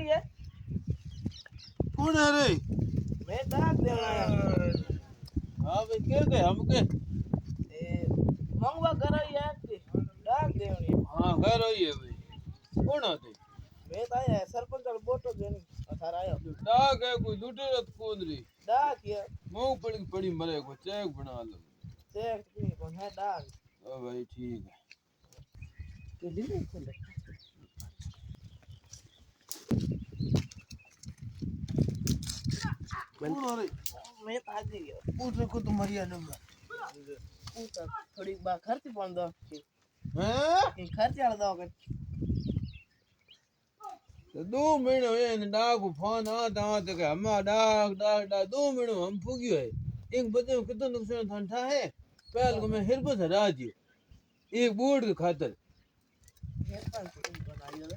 ये कौन है रे मैं डाक देना हाँ भाई क्या गए हम के मंगवा करो यार डाक देनी हाँ घर आई है भाई कौन आते मैं तो आया सरपंच का बोटो देनी अठार आयो डाक है कोई दूसरे रत कौन रे डाक ये मुंह पड़ी पड़ी मरे को चेक बना लो चेक नहीं कौन है डाक ओ भाई ठीक है ये दिल्ली से ले कौन आ रे मैं तो आ गई पूछ को तुम्हारी नंबर पूछा थोड़ी बात खर्च बन दो हैं खर्च वाला दो कर तो 2 महीने हुए ने डाक को फोन आता आते के हम डाक डाक डाक 2 महीने हम फूगी है एक बच्चे को कितना नुकसान था है पहले को मैं हिरबो से राजी एक बोर्ड के खातर ये कौन सी बनाई है